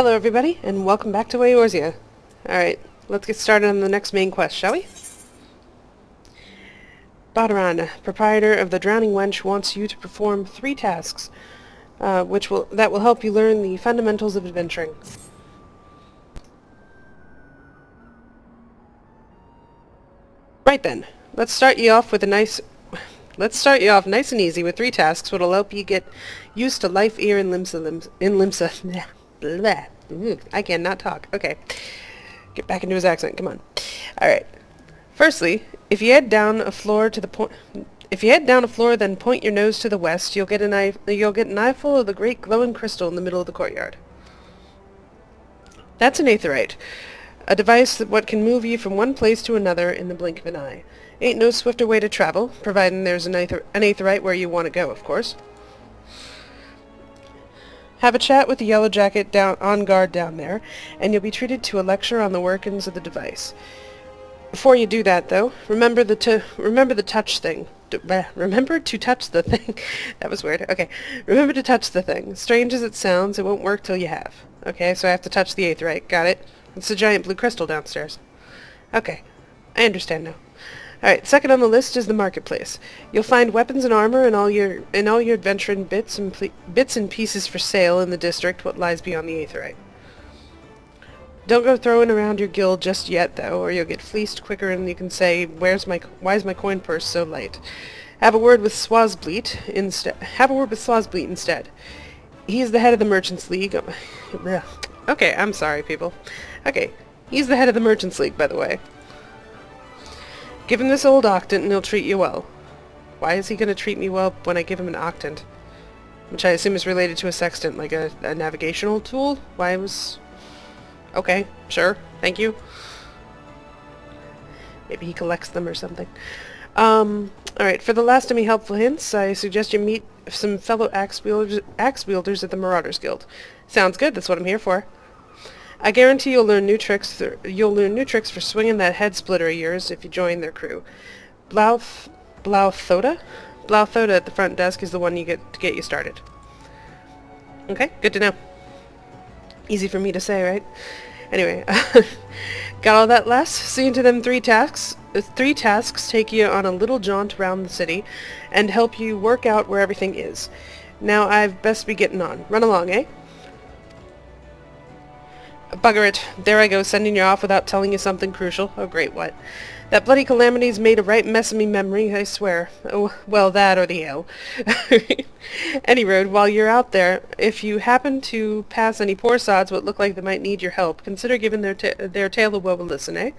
Hello everybody, and welcome back to Eorzea. Alright, let's get started on the next main quest, shall we? Badaran, proprietor of the Drowning Wench, wants you to perform 3 tasks, that will help you learn the fundamentals of adventuring. Right then, let's start you off nice and easy with 3 tasks that'll help you get used to life here in Limsa. Bleh. I cannot talk. Okay. Get back into his accent. Come on. Alright. Firstly, if you head down a floor, then point your nose to the west, you'll get an eyeful of the great glowing crystal in the middle of the courtyard. That's an Aetherite, a device that can move you from one place to another in the blink of an eye. Ain't no swifter way to travel, providing there's an Aetherite where you want to go, of course. Have a chat with the Yellow Jacket on guard down there, and you'll be treated to a lecture on the workings of the device. Before you do that, though, remember to touch thing. Remember to touch the thing. That was weird. Okay. Remember to touch the thing. Strange as it sounds, it won't work till you have. Okay, so I have to touch the Aetherite. Got it? It's a giant blue crystal downstairs. Okay. I understand now. Alright, second on the list is the marketplace. You'll find weapons and armor and all your adventuring bits and pieces for sale in the district what lies beyond the Aetherite. Don't go throwing around your guild just yet, though, or you'll get fleeced quicker and you can say, why is my coin purse so light? Have a word with Swazbleet instead. He's the head of the Merchants League. Okay, I'm sorry, people. Okay, he's the head of the Merchants League, by the way. Give him this old octant and he'll treat you well. Why is he going to treat me well when I give him an octant? Which I assume is related to a sextant, like a navigational tool? Why was... Okay, sure, thank you. Maybe he collects them or something. Alright, for the last of me helpful hints, I suggest you meet some fellow axe wielders at the Marauders Guild. Sounds good, that's what I'm here for. I guarantee you'll learn new tricks for swinging that head splitter of yours if you join their crew. Blauthoda at the front desk is the one to get you started. Okay, good to know. Easy for me to say, right? Anyway, got all that, lass? See into them 3 tasks. 3 tasks take you on a little jaunt around the city and help you work out where everything is. Now I've best be getting on. Run along, eh? Bugger it. There I go, sending you off without telling you something crucial. Oh great, what? That bloody calamity's made a right mess of me memory, I swear. Oh, well, that or the ale. Any road, while you're out there, if you happen to pass any poor sods what look like they might need your help, consider giving their tale a woe a listen, eh?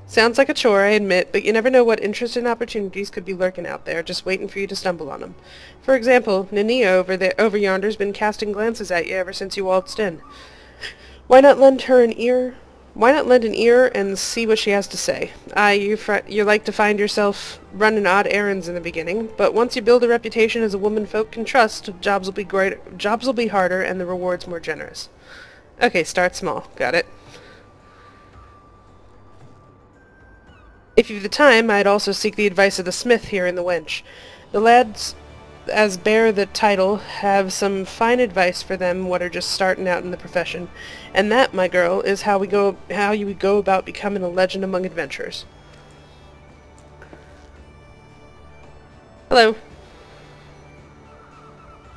Sounds like a chore, I admit, but you never know what interesting opportunities could be lurking out there, just waiting for you to stumble on them. For example, Nania over yonder's been casting glances at you ever since you waltzed in. Why not lend an ear and see what she has to say? You like to find yourself running odd errands in the beginning, but once you build a reputation as a woman folk can trust, jobs will be harder and the rewards more generous. Okay, start small. Got it. If you've the time, I'd also seek the advice of the smith here in the wench. The lads, as bear the title, have some fine advice for them what are just starting out in the profession, and that, my girl, is how you would go about becoming a legend among adventurers. Hello.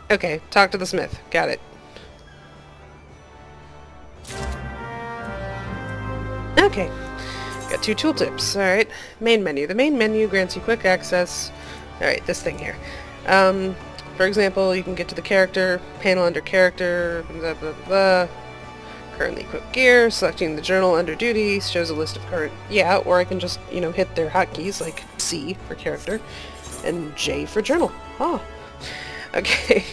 Okay, talk to the smith. Got it. Okay. Got 2 tooltips. Alright. Main menu. The main menu grants you quick access. Alright, this thing here. For example, you can get to the character, panel under character, blah blah blah. Currently equipped gear, selecting the journal under duties, shows a list of current... Yeah, or I can just, hit their hotkeys, like C for character, and J for journal. Oh. Okay.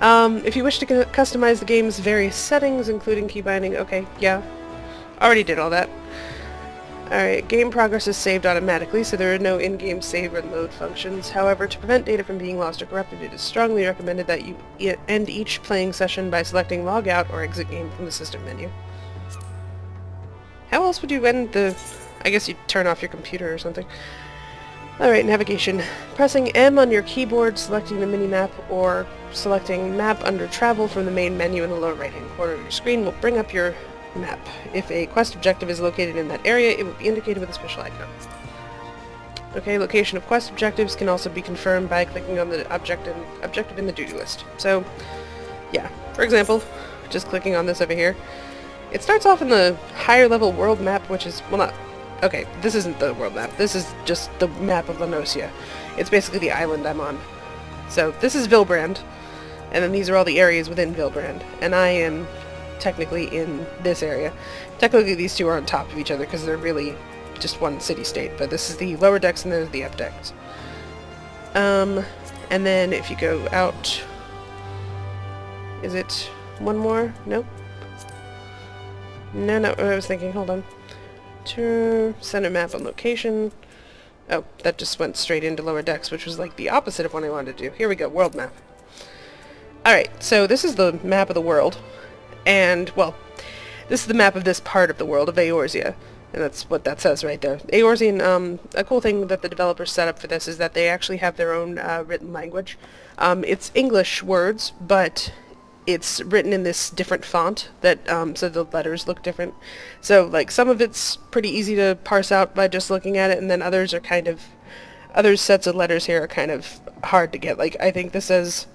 If you wish to customize the game's various settings, including key binding... Okay, yeah. Already did all that. Alright, game progress is saved automatically, so there are no in-game save and load functions. However, to prevent data from being lost or corrupted, it is strongly recommended that you end each playing session by selecting log out or exit game from the system menu. How else would you end the... I guess you'd turn off your computer or something. Alright, navigation. Pressing M on your keyboard, selecting the mini-map, or selecting Map under Travel from the main menu in the lower right-hand corner of your screen will bring up your map. If a quest objective is located in that area, it will be indicated with a special icon. Okay, location of quest objectives can also be confirmed by clicking on the objective in the duty list. So, yeah. For example, just clicking on this over here, it starts off in the higher level world map, which is, well, not... Okay, this isn't the world map. This is just the map of Eorzea. It's basically the island I'm on. So, this is Vilbrand, and then these are all the areas within Vilbrand, and I am technically in this area. Technically, these two are on top of each other, because they're really just one city-state, but this is the lower decks and there's the upper decks. And then if you go out... Is it one more? No? No, I was thinking, hold on. Center map on location. Oh, that just went straight into lower decks, which was like the opposite of what I wanted to do. Here we go, world map. Alright, so this is the map of the world, and, well, this is the map of this part of the world, of Eorzea, and that's what that says right there. Eorzean, a cool thing that the developers set up for this is that they actually have their own written language. It's English words, but it's written in this different font that, so the letters look different. So, like, some of it's pretty easy to parse out by just looking at it, and then others are kind of, other sets of letters here are kind of hard to get. Like, I think this says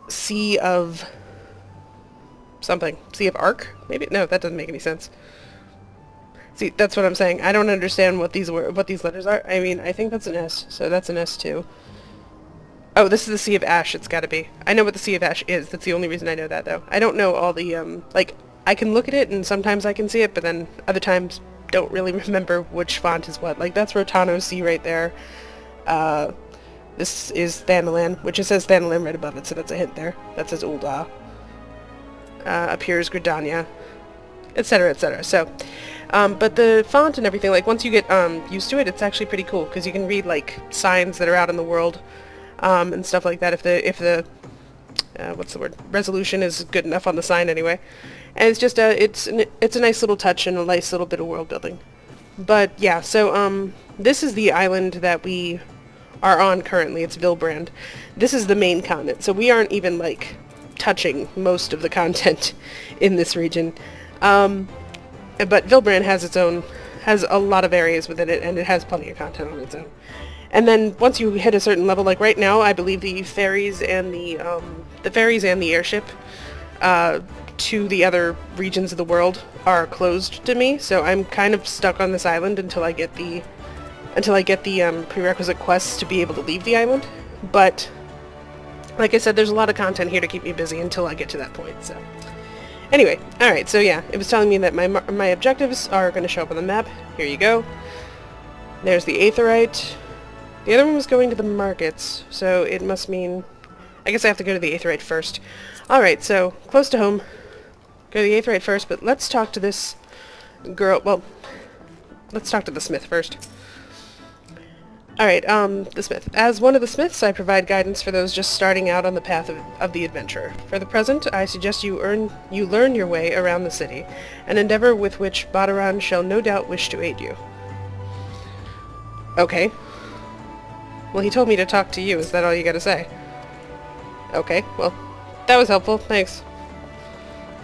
Sea of something. Sea of Arc? Maybe? No, that doesn't make any sense. See, that's what I'm saying. I don't understand what these letters are. I mean, I think that's an S, so that's an S too. Oh, this is the Sea of Ash, it's gotta be. I know what the Sea of Ash is, that's the only reason I know that, though. I don't know all the, like, I can look at it, and sometimes I can see it, but then other times don't really remember which font is what. Like, that's Rotano Sea right there. This is Thanalan, which it says Thanalan right above it, so that's a hint there. That says Ul'dah. Up here is Gridania, etc., etc. So, but the font and everything, like, once you get used to it, it's actually pretty cool, because you can read, like, signs that are out in the world, and stuff like that, if the what's the word, resolution is good enough on the sign anyway. And it's just it's a nice little touch and a nice little bit of world building. But yeah, so this is the island that we are on currently. It's Vilbrand. This is the main continent, so we aren't even, like, touching most of the content in this region. But Vilbrand has a lot of areas within it, and it has plenty of content on its own. And then once you hit a certain level, like right now, I believe the ferries and the airship to the other regions of the world are closed to me. So I'm kind of stuck on this island until I get the prerequisite quests to be able to leave the island. But like I said, there's a lot of content here to keep me busy until I get to that point. So anyway, all right. So yeah, it was telling me that my objectives are going to show up on the map. Here you go. There's the Aetherite. The other one was going to the markets, so it must mean... I guess I have to go to the Aetherite first. Alright, so, close to home. Go to the Aetherite first, but let's talk to this girl... Well, let's talk to the smith first. Alright, the smith. As one of the smiths, I provide guidance for those just starting out on the path of the adventurer. For the present, I suggest you learn your way around the city, an endeavor with which Badaran shall no doubt wish to aid you. Okay. Well, he told me to talk to you. Is that all you gotta say? Okay, well, that was helpful. Thanks.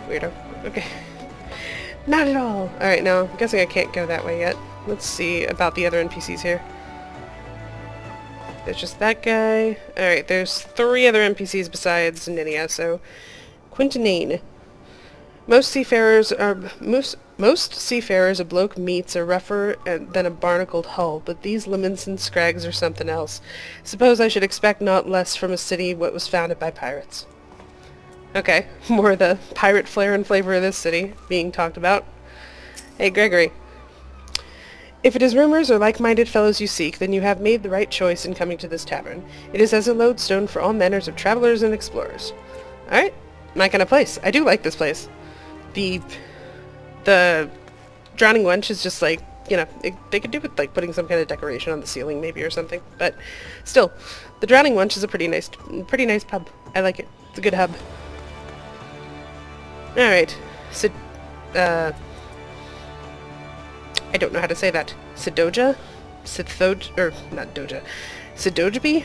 Weirdo. Okay. Not at all. Alright, now, I'm guessing I can't go that way yet. Let's see about the other NPCs here. There's just that guy. Alright, there's 3 other NPCs besides Ninia, so... Quintanine. Most seafarers a bloke meets are rougher than a barnacled hull, but these lemons and scrags are something else. Suppose I should expect not less from a city what was founded by pirates. Okay, more of the pirate flair and flavor of this city being talked about. Hey, Gregory. If it is rumors or like-minded fellows you seek, then you have made the right choice in coming to this tavern. It is as a lodestone for all manners of travelers and explorers. Alright, my kind of place. I do like this place. The drowning wench is just like, you know, they could do with like putting some kind of decoration on the ceiling maybe or something, but still, the drowning wench is a pretty nice pub. I like it. It's a good hub. Alright, I don't know how to say that. Sidoja? not Doja, Sidojbi?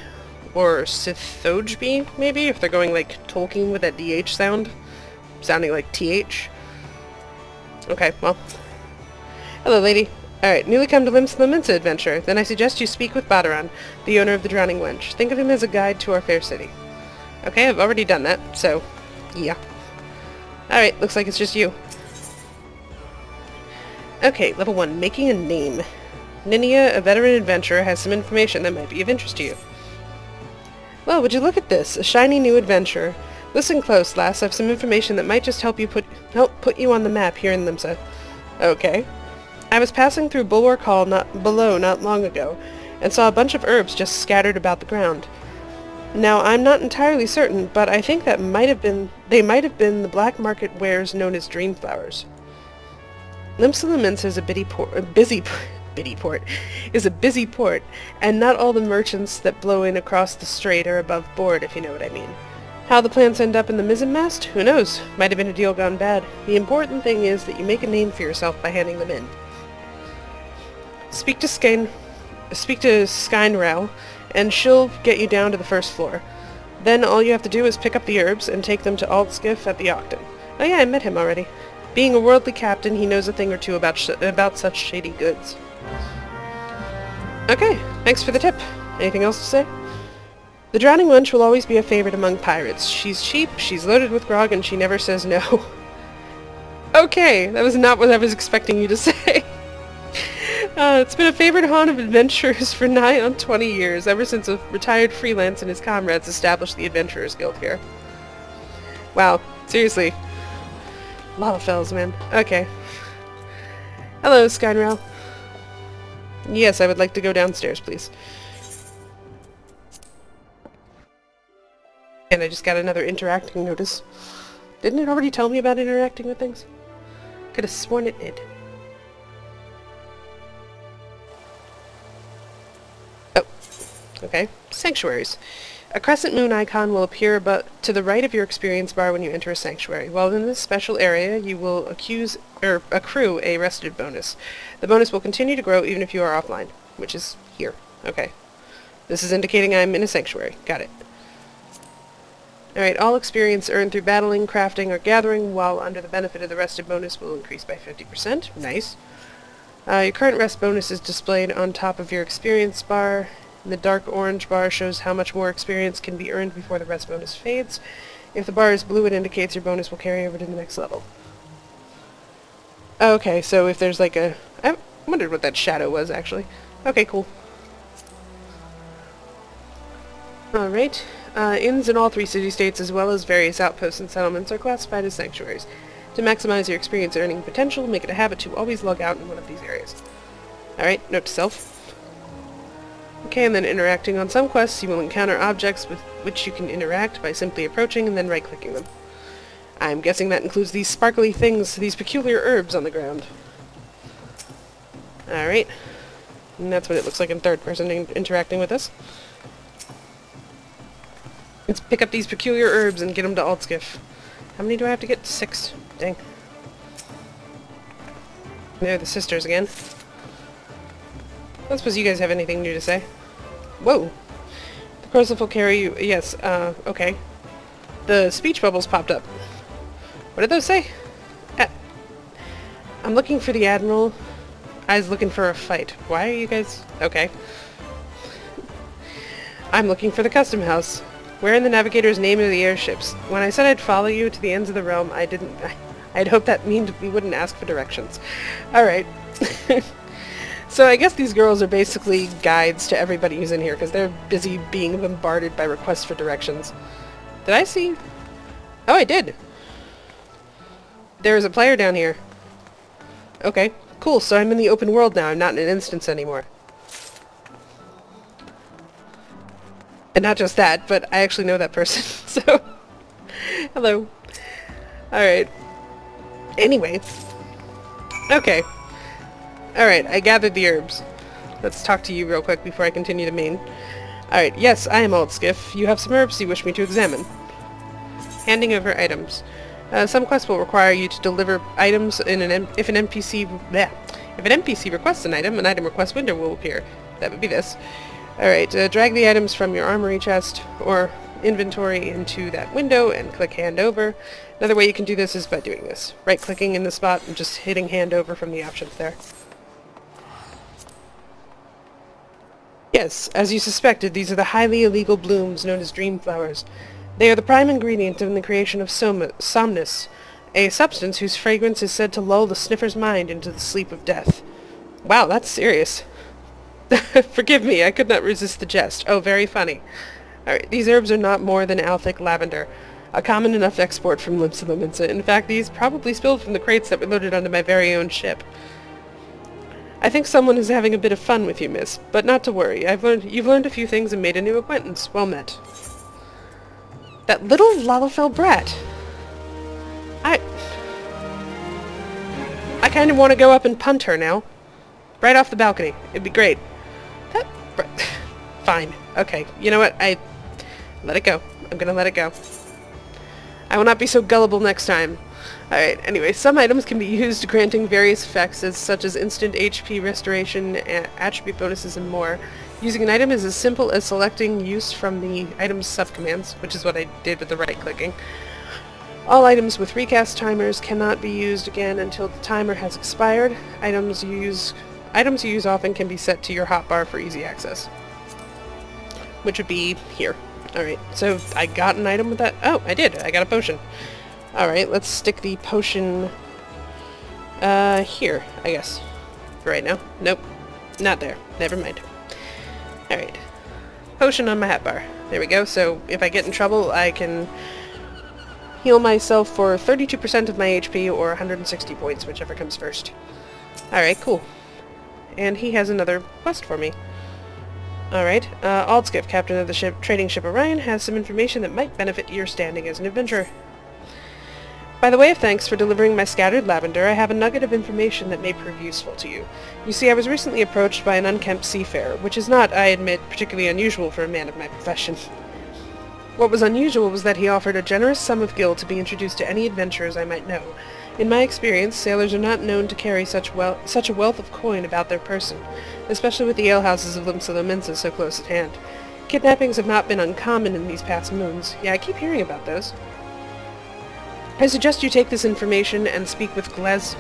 Or Sithojbi, maybe, if they're going like Tolkien with that DH sound, sounding like TH. Okay, well. Hello, lady. Alright, newly come to Limsa adventure. Then I suggest you speak with Badaran, the owner of the Drowning Wench. Think of him as a guide to our fair city. Okay, I've already done that, so, yeah. Alright, looks like it's just you. Okay, level 1, making a name. Ninia, a veteran adventurer, has some information that might be of interest to you. Well, would you look at this? A shiny new adventurer. Listen close, lass. I have some information that might just help put you on the map here in Limsa. Okay. I was passing through Bulwark Hall below not long ago, and saw a bunch of herbs just scattered about the ground. Now, I'm not entirely certain, but I think that they might have been the black market wares known as dream flowers. Limsa is a busy port, and not all the merchants that blow in across the strait are above board, if you know what I mean. How the plans end up in the mizzenmast? Who knows? Might have been a deal gone bad. The important thing is that you make a name for yourself by handing them in. Speak to Skynrel, and she'll get you down to the first floor. Then all you have to do is pick up the herbs and take them to Altskiff at the Octon. Oh yeah, I met him already. Being a worldly captain, he knows a thing or two about such shady goods. Okay, thanks for the tip. Anything else to say? The Drowning Wench will always be a favorite among pirates. She's cheap, she's loaded with grog, and she never says no. Okay, that was not what I was expecting you to say. It's been a favorite haunt of adventurers for nigh on 20 years, ever since a retired freelance and his comrades established the Adventurers Guild here. Wow, seriously. A lot of fellas, man. Okay. Hello, Skynrel. Yes, I would like to go downstairs, please. And I just got another interacting notice. Didn't it already tell me about interacting with things? Could have sworn it did. Oh. Okay. Sanctuaries. A crescent moon icon will appear to the right of your experience bar when you enter a sanctuary. While in this special area, you will accrue a rested bonus. The bonus will continue to grow even if you are offline, which is here. Okay. This is indicating I'm in a sanctuary. Got it. Alright, all experience earned through battling, crafting, or gathering while under the benefit of the rested bonus will increase by 50%. Nice. Your current rest bonus is displayed on top of your experience bar. The dark orange bar shows how much more experience can be earned before the rest bonus fades. If the bar is blue, it indicates your bonus will carry over to the next level. Okay, so if there's like a... I wondered what that shadow was, actually. Okay, cool. Alright. Inns in all 3 city-states, as well as various outposts and settlements, are classified as sanctuaries. To maximize your experience earning potential, make it a habit to always log out in one of these areas. Alright, note to self. Okay, and then interacting on some quests, you will encounter objects with which you can interact by simply approaching and then right-clicking them. I'm guessing that includes these sparkly things, these peculiar herbs on the ground. Alright. And that's what it looks like in third person interacting with us. Let's pick up these peculiar herbs and get them to Altskiff. How many do I have to get? 6. Dang. They're the sisters again. I don't suppose you guys have anything new to say. Whoa! The corrosive will carry you... Yes, okay. The speech bubbles popped up. What did those say? I'm looking for the Admiral. I was looking for a fight. Why are you guys... Okay. I'm looking for the Custom House. Where in the Navigator's name are the airships? When I said I'd follow you to the ends of the realm, I'd hoped that meant we wouldn't ask for directions. Alright. So I guess these girls are basically guides to everybody who's in here, because they're busy being bombarded by requests for directions. Did I see... Oh, I did! There is a player down here. Okay, cool, so I'm in the open world now, I'm not in an instance anymore. And not just that, but I actually know that person, so... Hello. Alright. Anyway. Okay. Alright, I gathered the herbs. Let's talk to you real quick before I continue to main. Alright, yes, I am Altskiff. You have some herbs you wish me to examine. Handing over items. Some quests will require you to deliver items in if an NPC requests an item request window will appear. That would be this. Alright, drag the items from your armory chest or inventory into that window and click hand over. Another way you can do this is by doing this. Right-clicking in the spot and just hitting hand over from the options there. Yes, as you suspected, these are the highly illegal blooms known as dream flowers. They are the prime ingredient in the creation of somnus, a substance whose fragrance is said to lull the sniffer's mind into the sleep of death. Wow, that's serious. Forgive me, I could not resist the jest. Oh, very funny. Alright, these herbs are not more than Althic lavender, a common enough export from AlleluiaElizabeth. In fact, these probably spilled from the crates that were loaded onto my very own ship. I think someone is having a bit of fun with you, miss, but not to worry. You've learned a few things and made a new acquaintance. Well met. That little Lalafell brat. I kind of want to go up and punt her now. Right off the balcony. It'd be great. Fine. Okay. You know what? Let it go. I'm gonna let it go. I will not be so gullible next time. Alright, anyway, some items can be used granting various effects such as instant HP restoration, attribute bonuses, and more. Using an item is as simple as selecting use from the item's subcommands, which is what I did with the right-clicking. All items with recast timers cannot be used again until the timer has expired. Items you use often can be set to your hotbar for easy access, which would be here. Alright, so I got an item with that. Oh, I did. I got a potion. Alright, let's stick the potion here, I guess. For right now. Nope. Not there. Never mind. Alright. Potion on my hotbar. There we go. So if I get in trouble, I can heal myself for 32% of my HP or 160 points, whichever comes first. Alright, cool. And he has another quest for me. Alright, Aldskiff, captain of the trading ship Orion, has some information that might benefit your standing as an adventurer. By the way of thanks for delivering my scattered lavender, I have a nugget of information that may prove useful to you. You see, I was recently approached by an unkempt seafarer, which is not, I admit, particularly unusual for a man of my profession. What was unusual was that he offered a generous sum of gil to be introduced to any adventurers I might know. In my experience, sailors are not known to carry such a wealth of coin about their person, especially with the alehouses of AlleluiaElizabeth so close at hand. Kidnappings have not been uncommon in these past moons. Yeah, I keep hearing about those. I suggest you take this information and speak with Glazrael,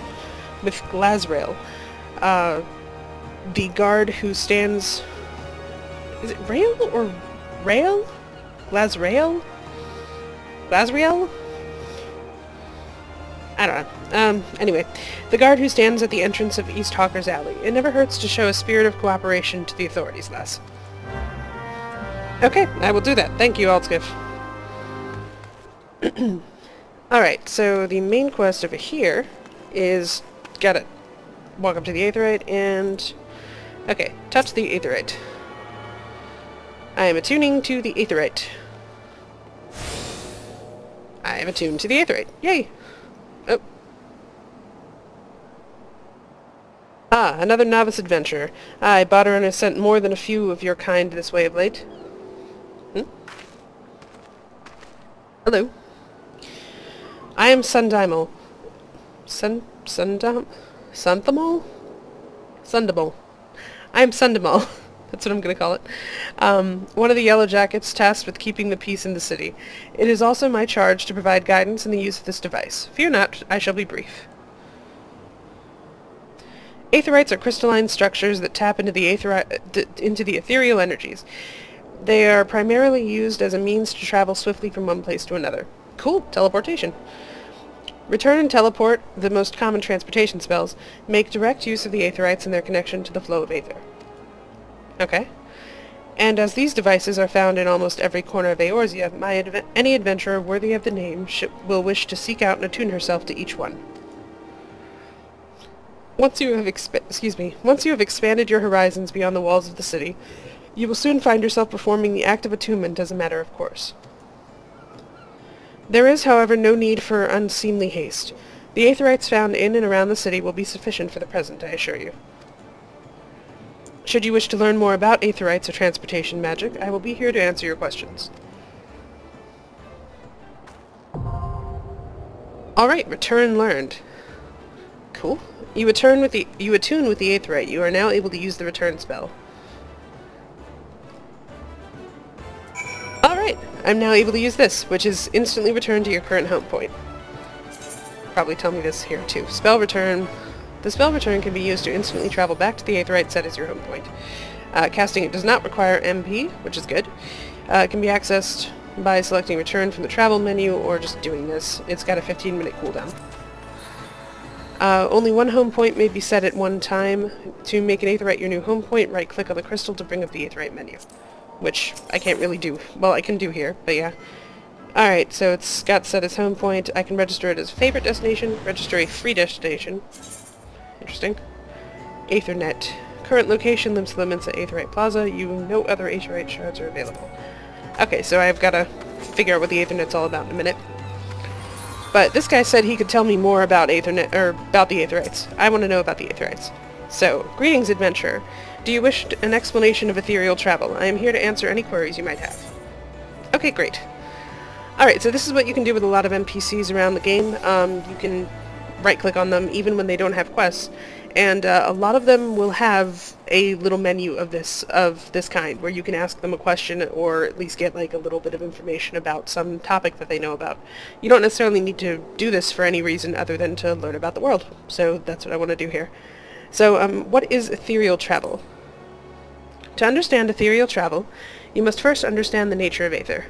the guard who stands... Is it Rail or Rail? Glazrael? Glazrael? I don't know. Anyway, the guard who stands at the entrance of East Hawker's Alley. It never hurts to show a spirit of cooperation to the authorities, lass. Okay, I will do that. Thank you, Aldskiff. Alright, so the main quest over here is... Gotta walk up to the Aetherite and... Okay, touch the Aetherite. I am attuning to the Aetherite. I am attuned to the Aetherite. Yay! Oh. Ah, another novice adventurer. I bought her and have sent more than a few of your kind this way of late. Hello. I am Sundimel. Sundimel? Sundimel. I am Sundimel. That's what I'm going to call it. One of the Yellow Jackets tasked with keeping the peace in the city. It is also my charge to provide guidance in the use of this device. Fear not, I shall be brief. Aetherytes are crystalline structures that tap into the ethereal energies. They are primarily used as a means to travel swiftly from one place to another. Cool, teleportation. Return and teleport, the most common transportation spells, make direct use of the Aetherytes and their connection to the flow of aether. Okay. And as these devices are found in almost every corner of Eorzea, any adventurer worthy of the name will wish to seek out and attune herself to each one. Once you have expanded your horizons beyond the walls of the city, you will soon find yourself performing the act of attunement as a matter of course. There is, however, no need for unseemly haste. The Aetherytes found in and around the city will be sufficient for the present, I assure you. Should you wish to learn more about Aetherytes or transportation magic, I will be here to answer your questions. Alright, return learned. Cool. You attune with the Aetherite. You are now able to use the return spell. I'm now able to use this, which is instantly return to your current home point. Probably tell me this here too. Spell return. The spell return can be used to instantly travel back to the Aetheryte set as your home point. Casting it does not require MP, which is good. It can be accessed by selecting return from the travel menu or just doing this. It's got a 15-minute cooldown. Only one home point may be set at one time. To make an Aetheryte your new home point, right-click on the crystal to bring up the Aetheryte menu. Which I can't really do. Well, I can do here, but yeah. Alright, so it's got set as home point. I can register it as a favorite destination, register a free destination. Interesting. Aethernet. Current location limits at Aetheryte Plaza. No other Aetheryte shards are available. Okay, so I've got to figure out what the Aethernet's all about in a minute. But this guy said he could tell me more about Aethernet, or about the Aetherites. I want to know about the Aetherites. So, greetings, adventurer. Do you wish an explanation of ethereal travel? I am here to answer any queries you might have. Okay, great. Alright, so this is what you can do with a lot of NPCs around the game. You can right-click on them even when they don't have quests, and a lot of them will have a little menu of this kind, where you can ask them a question or at least get like a little bit of information about some topic that they know about. You don't necessarily need to do this for any reason other than to learn about the world, so that's what I want to do here. So, what is ethereal travel? To understand ethereal travel, you must first understand the nature of Aether.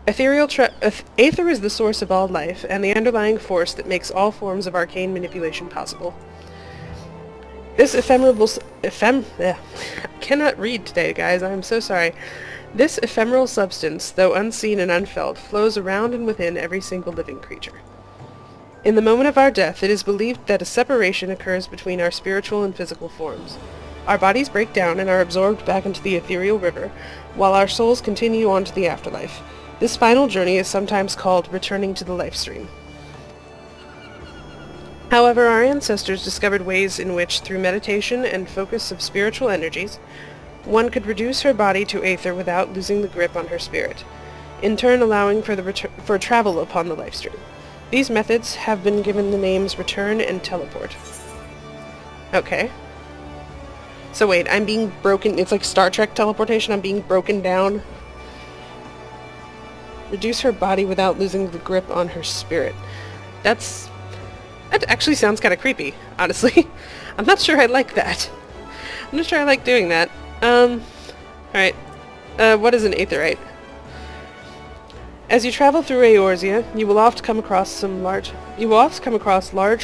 Aether is the source of all life, and the underlying force that makes all forms of arcane manipulation possible. This I cannot read today, guys, I'm so sorry. This ephemeral substance, though unseen and unfelt, flows around and within every single living creature. In the moment of our death, it is believed that a separation occurs between our spiritual and physical forms. Our bodies break down and are absorbed back into the ethereal river, while our souls continue on to the afterlife. This final journey is sometimes called returning to the life stream. However, our ancestors discovered ways in which, through meditation and focus of spiritual energies, one could reduce her body to Aether without losing the grip on her spirit, in turn allowing for travel upon the life stream. These methods have been given the names return and teleport. Okay. So wait, I'm being broken, it's like Star Trek teleportation, I'm being broken down. Reduce her body without losing the grip on her spirit. That actually sounds kind of creepy, honestly. I'm not sure I like that. I'm not sure I like doing that. Alright. What is an Aetheryte? As you travel through Eorzea, you will often come across large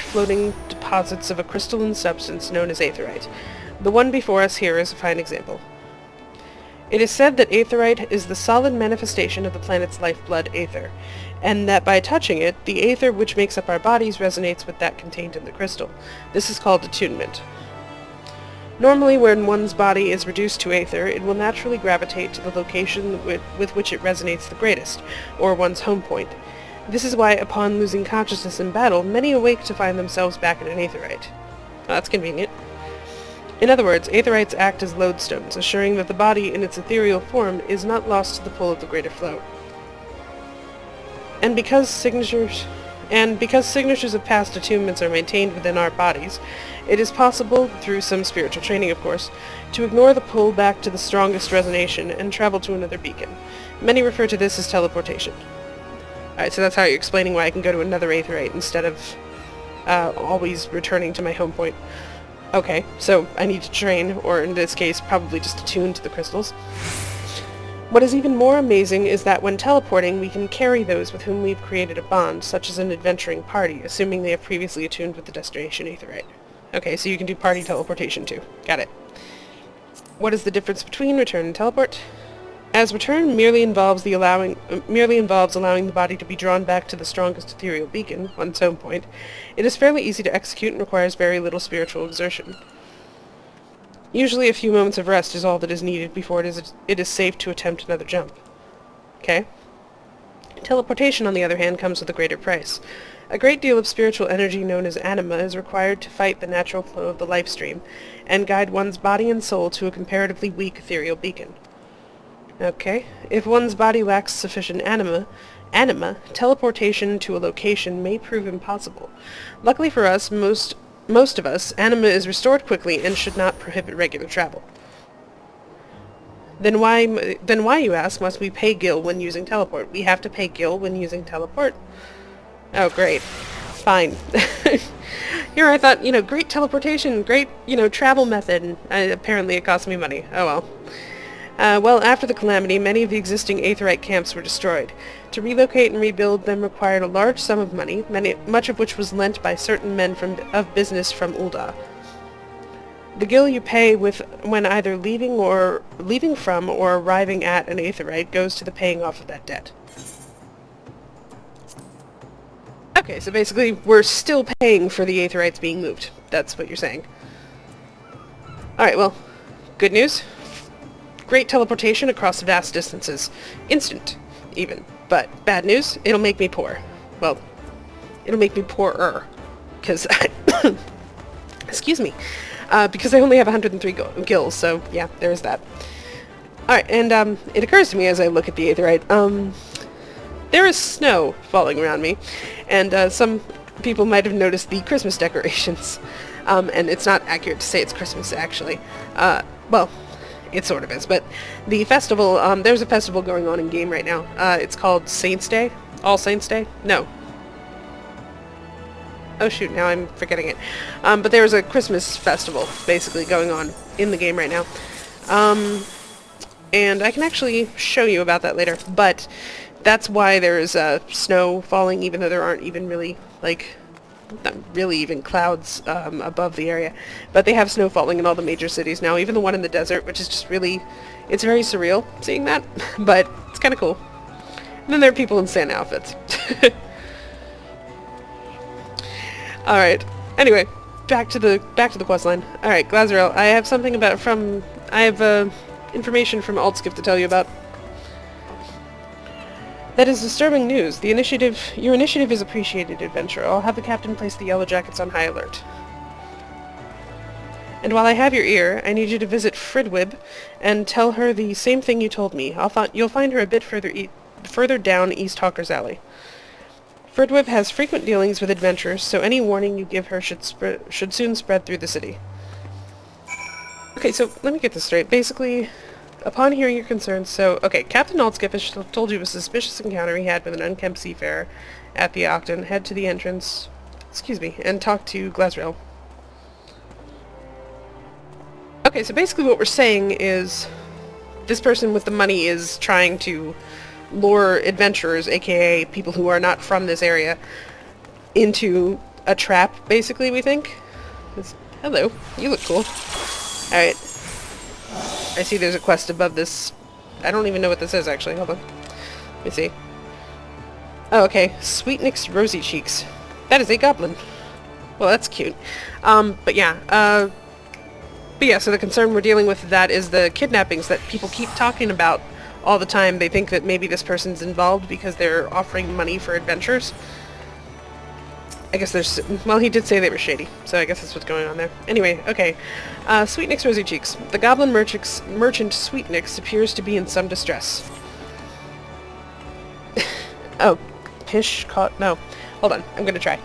floating deposits of a crystalline substance known as Aetheryte. The one before us here is a fine example. It is said that Aetheryte is the solid manifestation of the planet's lifeblood, Aether, and that by touching it, the Aether which makes up our bodies resonates with that contained in the crystal. This is called attunement. Normally, when one's body is reduced to Aether, it will naturally gravitate to the location with which it resonates the greatest, or one's home point. This is why, upon losing consciousness in battle, many awake to find themselves back in an Aetheryte. That's convenient. In other words, Aetherites act as lodestones, assuring that the body in its ethereal form is not lost to the pull of the greater flow. And because signatures of past attunements are maintained within our bodies, it is possible, through some spiritual training of course, to ignore the pull back to the strongest resonation and travel to another beacon. Many refer to this as teleportation. Alright, so that's how you're explaining why I can go to another Aetherite instead of always returning to my home point. Okay, so I need to train, or in this case, probably just attune to the crystals. What is even more amazing is that when teleporting, we can carry those with whom we've created a bond, such as an adventuring party, assuming they have previously attuned with the destination Aetherite. Okay, so you can do party teleportation too. Got it. What is the difference between return and teleport? As return merely involves allowing the body to be drawn back to the strongest ethereal beacon, one's home point, it is fairly easy to execute and requires very little spiritual exertion. Usually a few moments of rest is all that is needed before it is safe to attempt another jump. Okay? Teleportation, on the other hand, comes with a greater price. A great deal of spiritual energy known as anima is required to fight the natural flow of the life stream, and guide one's body and soul to a comparatively weak ethereal beacon. Okay. If one's body lacks sufficient anima, teleportation to a location may prove impossible. Luckily for us, most of us, anima is restored quickly and should not prohibit regular travel. Then why, you ask, must we pay Gil when using teleport? We have to pay Gil when using teleport? Oh, great. Fine. Here I thought, great teleportation, great, travel method. Apparently it cost me money. Oh well. Well, after the calamity, many of the existing Aetherite camps were destroyed. To relocate and rebuild them required a large sum of money, much of which was lent by certain men of business from Ul'dah. The gil you pay when either leaving from or arriving at an Aetherite goes to the paying off of that debt. Okay, so basically we're still paying for the Aetherites being moved. That's what you're saying. Alright, well, good news. Great teleportation across vast distances. Instant, even. But bad news, it'll make me poor. Well, it'll make me poorer. Because excuse me. Because I only have 103 gills, so yeah, there's that. Alright, and it occurs to me as I look at the Aetherite, there is snow falling around me, and some people might have noticed the Christmas decorations. And it's not accurate to say it's Christmas, actually. Well, it sort of is, but the festival, there's a festival going on in game right now. It's called Saints' Day? All Saints' Day? No. Oh shoot, now I'm forgetting it. But there's a Christmas festival, basically, going on in the game right now. And I can actually show you about that later, but that's why there is snow falling, even though there aren't even really, not really even clouds above the area. But they have snow falling in all the major cities now, even the one in the desert, which is just really, it's very surreal seeing that, but it's kind of cool. And then there are people in Santa outfits. Alright, anyway, back to the questline. Alright, Glazarel, I have something information from Altskip to tell you about. That is disturbing news. Your initiative is appreciated, adventurer. I'll have the captain place the Yellow Jackets on high alert. And while I have your ear, I need you to visit Fridwib and tell her the same thing you told me. You'll find her a bit further down East Hawker's Alley. Fridwib has frequent dealings with adventurers, so any warning you give her should soon spread through the city. Okay, so let me get this straight. Basically, upon hearing your concerns, okay, Captain Altskip has told you of a suspicious encounter he had with an unkempt seafarer at the Octon. Head to the entrance, and talk to Glazarel. Okay, so basically what we're saying is this person with the money is trying to lure adventurers, aka people who are not from this area, into a trap, basically, we think. Hello, you look cool. Alright. I see there's a quest above this. I don't even know what this is, actually. Hold on. Let me see. Oh, okay. Sweetnick's Rosy Cheeks. That is a goblin. Well, that's cute. But yeah, so the concern we're dealing with that is the kidnappings that people keep talking about all the time. They think that maybe this person's involved because they're offering money for adventures. I guess there's... Well, he did say they were shady, so I guess that's what's going on there. Anyway, okay. Sweetnick's Rosy Cheeks. The goblin merchant Sweetnick's appears to be in some distress. Oh. Pish caught... No. Hold on. I'm gonna try.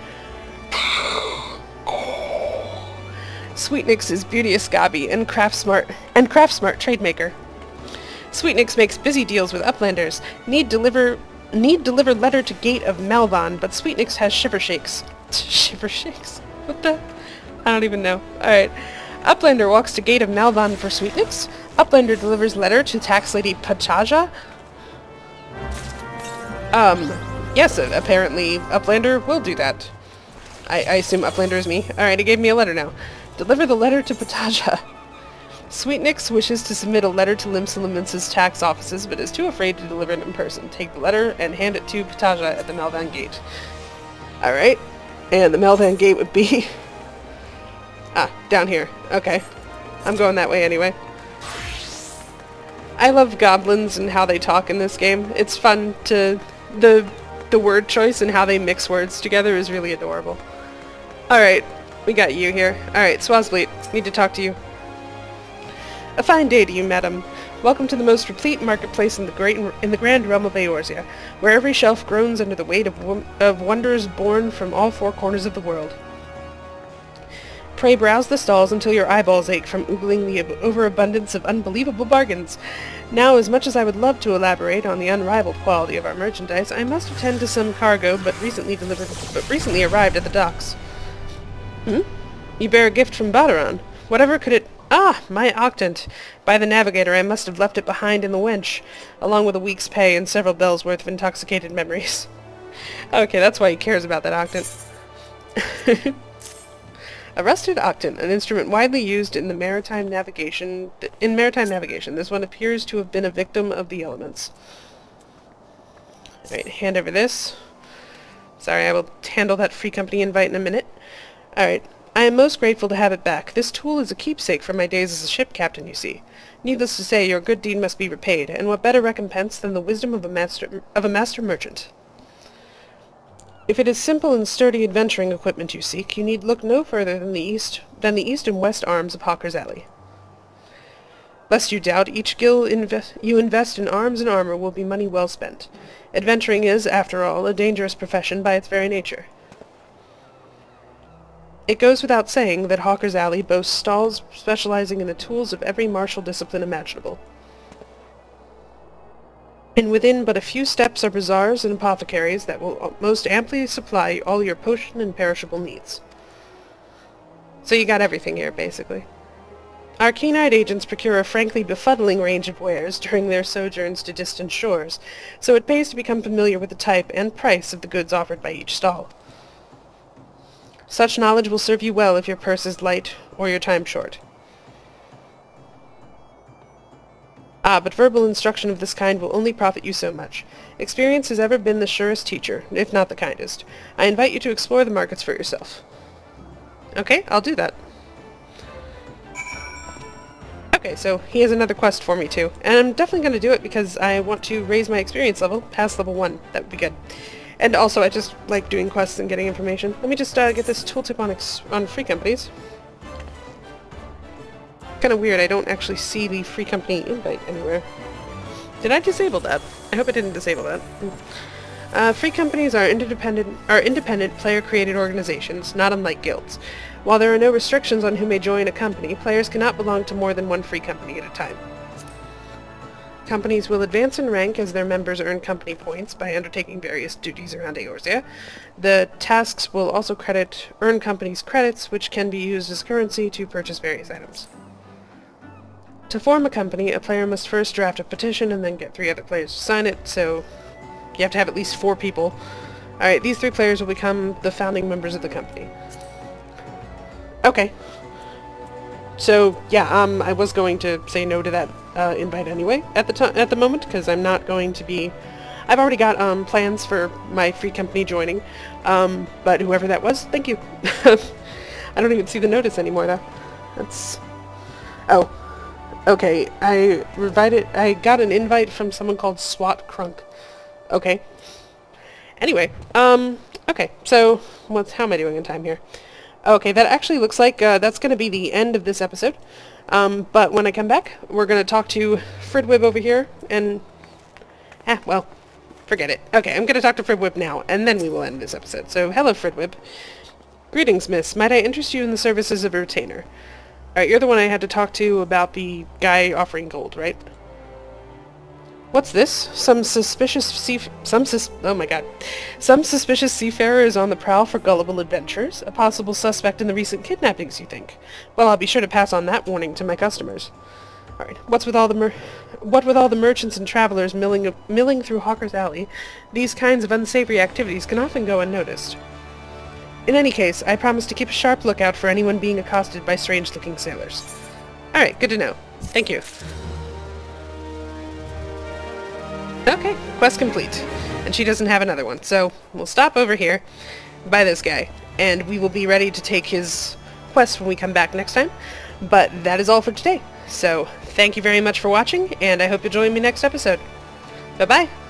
Sweetnick's is Beauteous Gobby and craft smart trademaker. Sweetnick's makes busy deals with uplanders. Need deliver letter to gate of Malvan, but Sweetnick's has shiver shakes. Shiver shakes? What the? I don't even know. Alright. Uplander walks to gate of Malvan for Sweetnick's. Uplander delivers letter to tax lady Pataja. Yes, apparently Uplander will do that. I assume Uplander is me. Alright, he gave me a letter now. Deliver the letter to Pataja. Sweetnick's wishes to submit a letter to Limsalumince's tax offices, but is too afraid to deliver it in person. Take the letter and hand it to Pataja at the Malvan Gate. Alright. And the Malvan Gate would be... down here. Okay. I'm going that way anyway. I love goblins and how they talk in this game. It's fun to... The word choice and how they mix words together is really adorable. Alright. We got you here. Alright, Swazbleet. Need to talk to you. A fine day to you, madam. Welcome to the most replete marketplace in the grand realm of Eorzea, where every shelf groans under the weight of wonders born from all four corners of the world. Pray browse the stalls until your eyeballs ache from oogling the overabundance of unbelievable bargains. Now, as much as I would love to elaborate on the unrivaled quality of our merchandise, I must attend to some cargo but recently arrived at the docks. You bear a gift from Badaron. Whatever could it... Ah, my octant. By the navigator, I must have left it behind in the winch, along with a week's pay and several bells' worth of intoxicated memories. Okay, that's why he cares about that octant. A rusted octant, an instrument widely used in the maritime navigation. This one appears to have been a victim of the elements. Alright, hand over this. Sorry, I will handle that free company invite in a minute. Alright, I am most grateful to have it back. This tool is a keepsake from my days as a ship captain, you see. Needless to say, your good deed must be repaid, and what better recompense than the wisdom of a master merchant? If it is simple and sturdy adventuring equipment you seek, you need look no further than the east and west arms of Hawker's Alley. Lest you doubt, each gil you invest in arms and armor will be money well spent. Adventuring is, after all, a dangerous profession by its very nature. It goes without saying that Hawker's Alley boasts stalls specializing in the tools of every martial discipline imaginable. And within but a few steps are bazaars and apothecaries that will most amply supply all your potion and perishable needs. So you got everything here, basically. Our keen-eyed agents procure a frankly befuddling range of wares during their sojourns to distant shores, so it pays to become familiar with the type and price of the goods offered by each stall. Such knowledge will serve you well if your purse is light or your time short. But verbal instruction of this kind will only profit you so much. Experience has ever been the surest teacher, if not the kindest. I invite you to explore the markets for yourself. Okay, I'll do that. Okay, so he has another quest for me too, and I'm definitely going to do it because I want to raise my experience level past level 1. That would be good. And also, I just like doing quests and getting information. Let me just get this tooltip on free companies. Kind of weird, I don't actually see the free company invite anywhere. Did I disable that? I hope I didn't disable that. Free companies are independent player-created organizations, not unlike guilds. While there are no restrictions on who may join a company, players cannot belong to more than one free company at a time. Companies will advance in rank as their members earn company points by undertaking various duties around Eorzea. The tasks will also earn companies credits, which can be used as currency to purchase various items. To form a company, a player must first draft a petition and then get 3 other players to sign it, so you have to have at least 4 people. Alright, these 3 players will become the founding members of the company. Okay. So, yeah, I was going to say no to that invite anyway at the moment, because I'm not going to be... I've already got plans for my free company joining, but whoever that was, thank you. I don't even see the notice anymore, though. That's... Oh. Okay, I got an invite from someone called Swat Crunk. Okay. Anyway, okay, so, how am I doing in time here? Okay, that actually looks like, that's gonna be the end of this episode. But when I come back, we're gonna talk to Fridwib over here, and... well, forget it. Okay, I'm gonna talk to Fridwib now, and then we will end this episode. So, hello, Fridwib. Greetings, miss. Might I interest you in the services of a retainer? Alright, you're the one I had to talk to about the guy offering gold, right? What's this? Some suspicious seafarer is on the prowl for gullible adventurers? A possible suspect in the recent kidnappings, you think? Well, I'll be sure to pass on that warning to my customers. Alright, what with all the merchants and travelers milling through Hawker's Alley, these kinds of unsavory activities can often go unnoticed. In any case, I promise to keep a sharp lookout for anyone being accosted by strange-looking sailors. Alright, good to know. Thank you. Okay, quest complete. And she doesn't have another one, so we'll stop over here by this guy, and we will be ready to take his quest when we come back next time. But that is all for today. So, thank you very much for watching, and I hope you'll join me next episode. Bye-bye!